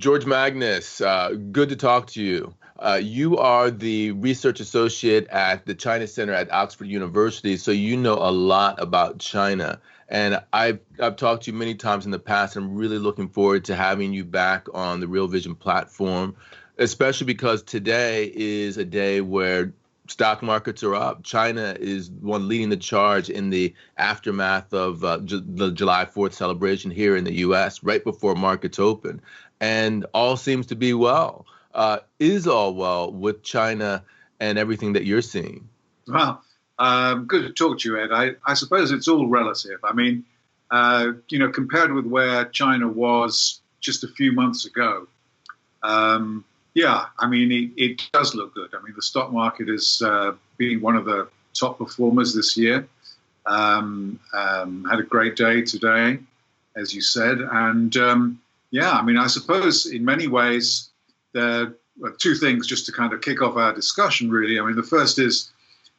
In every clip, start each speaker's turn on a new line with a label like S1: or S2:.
S1: George Magnus, good to talk to you. You are the research associate at the China Center at Oxford University, so you know a lot about China. And I've talked to you many times in the past. I'm really looking forward to having you back on the Real Vision platform, especially because today is a day where stock markets are up. China is one leading the charge in the aftermath of the July 4th celebration here in the U.S., right before markets open. And all seems to be well. Is all well with China and everything that you're seeing?
S2: Well, good to talk to you, Ed. I suppose it's all relative. I mean, compared with where China was just a few months ago, yeah, I mean, it does look good. I mean, the stock market has been one of the top performers this year. Had a great day today, as you said. And yeah, I mean, I suppose in many ways, there are two things just to kind of kick off our discussion, really. I mean, the first is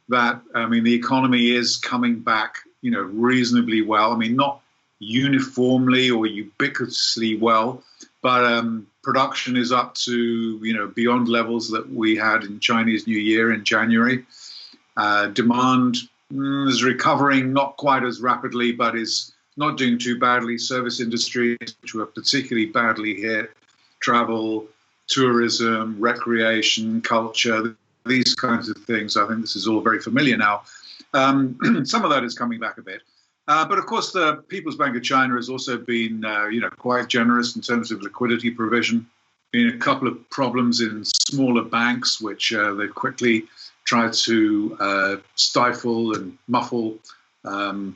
S2: that, I mean, the economy is coming back, reasonably well. I mean, not uniformly or ubiquitously well, but production is up to, beyond levels that we had in Chinese New Year in January. Demand is recovering, not quite as rapidly, but is not doing too badly. Service industries, which were particularly badly hit, travel, tourism, recreation, culture, these kinds of things. I think this is all very familiar now. Some of that is coming back a bit. But of course, the People's Bank of China has also been, quite generous in terms of liquidity provision. Been a couple of problems in smaller banks, which they've quickly tried to stifle and muffle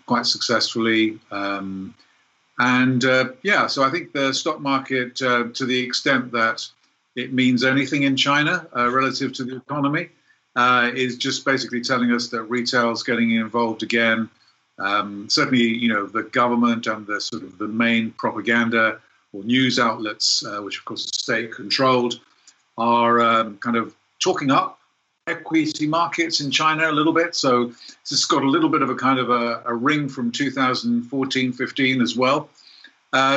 S2: quite successfully. So I think the stock market, to the extent that it means anything in China relative to the economy, is just basically telling us that retail is getting involved again. Certainly, the government and the sort of the main propaganda or news outlets, which of course are state-controlled, are kind of talking up equity markets in China a little bit. So it's just got a little bit of a kind of a ring from 2014-15 as well.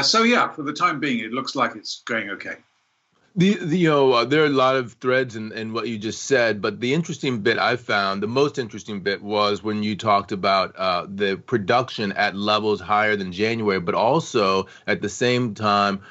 S2: So yeah, for the time being, it looks like it's going okay.
S1: There are a lot of threads in what you just said, but the interesting bit I found, the most interesting bit was when you talked about the production at levels higher than January, but also at the same time,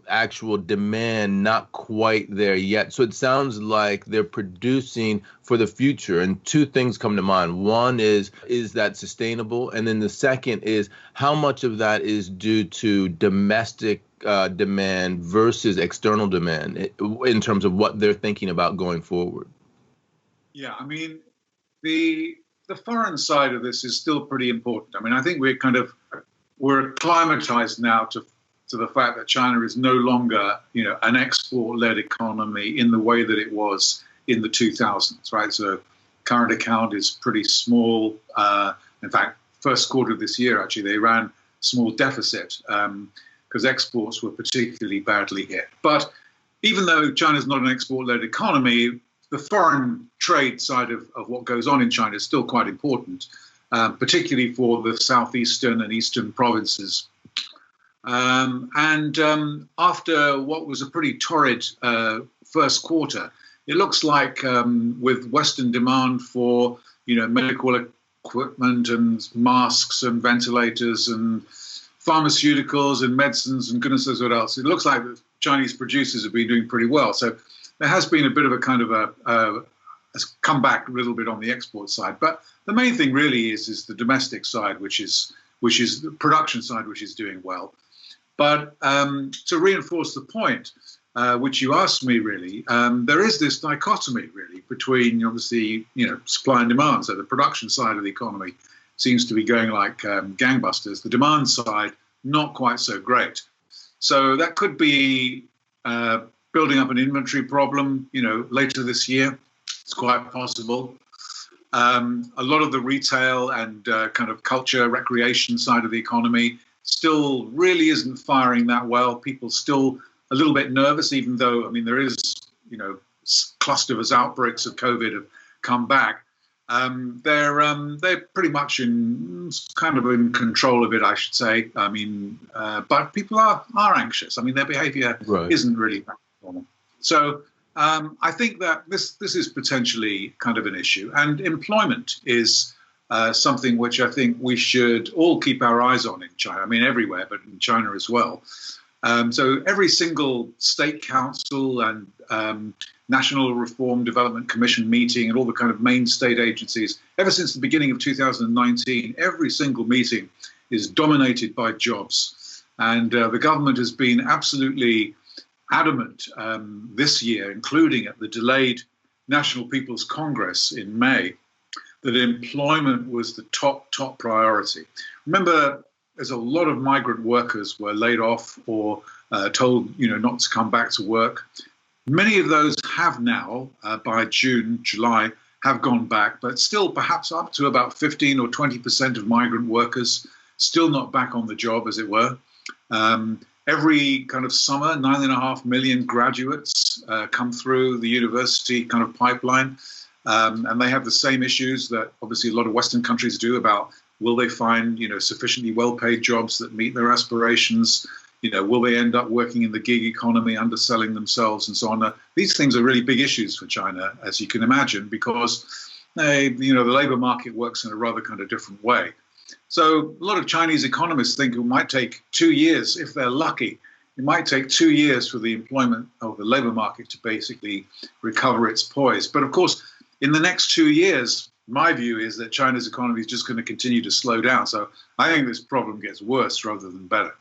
S1: actual demand not quite there yet. So it sounds like they're producing for the future. And two things come to mind. One is that sustainable? And then the second is how much of that is due to domestic demand versus external demand in terms of what they're thinking about going forward?
S2: Yeah, I mean, the foreign side of this is still pretty important. I mean, I think we're acclimatized now to the fact that China is no longer, an export-led economy in the way that it was in the 2000s, right? So current account is pretty small. In fact, first quarter of this year, actually, they ran small deficit because exports were particularly badly hit. But even though China's not an export-led economy, the foreign trade side of what goes on in China is still quite important, particularly for the southeastern and eastern provinces. After what was a pretty torrid first quarter, it looks like with Western demand for medical equipment and masks and ventilators and pharmaceuticals and medicines and goodness knows what else, it looks like the Chinese producers have been doing pretty well. So there has been a bit of a kind of a comeback a little bit on the export side. But the main thing really is the domestic side, which is the production side, which is doing well. But to reinforce the point, which you asked me really, there is this dichotomy really between obviously, supply and demand. So the production side of the economy seems to be going like gangbusters. The demand side, not quite so great. So that could be building up an inventory problem, later this year. It's quite possible. A lot of the retail and kind of culture, recreation side of the economy still really isn't firing that well. People still a little bit nervous, even though, I mean, there is, clusters outbreaks of COVID have come back. They're pretty much in kind of in control of it, I should say. I mean, but people are anxious. I mean, their behaviour isn't really normal. So I think that this is potentially kind of an issue, and employment is something which I think we should all keep our eyes on in China. I mean, everywhere, but in China as well. So every single state council and National Reform Development Commission meeting and all the kind of main state agencies, ever since the beginning of 2019, every single meeting is dominated by jobs. And the government has been absolutely adamant this year, including at the delayed National People's Congress in May, that employment was the top priority. Remember, there's a lot of migrant workers were laid off or told, not to come back to work. Many of those have now, by June, July, have gone back, but still perhaps up to about 15 or 20% of migrant workers still not back on the job, as it were. Every kind of summer, 9.5 million graduates come through the university kind of pipeline, and they have the same issues that obviously a lot of Western countries do about will they find, sufficiently well-paid jobs that meet their aspirations? Will they end up working in the gig economy, underselling themselves and so on? These things are really big issues for China, as you can imagine, because the labor market works in a rather kind of different way. So a lot of Chinese economists think it might take 2 years, if they're lucky. It might take 2 years for the employment of the labor market to basically recover its poise. But of course, in the next 2 years, my view is that China's economy is just going to continue to slow down. So I think this problem gets worse rather than better.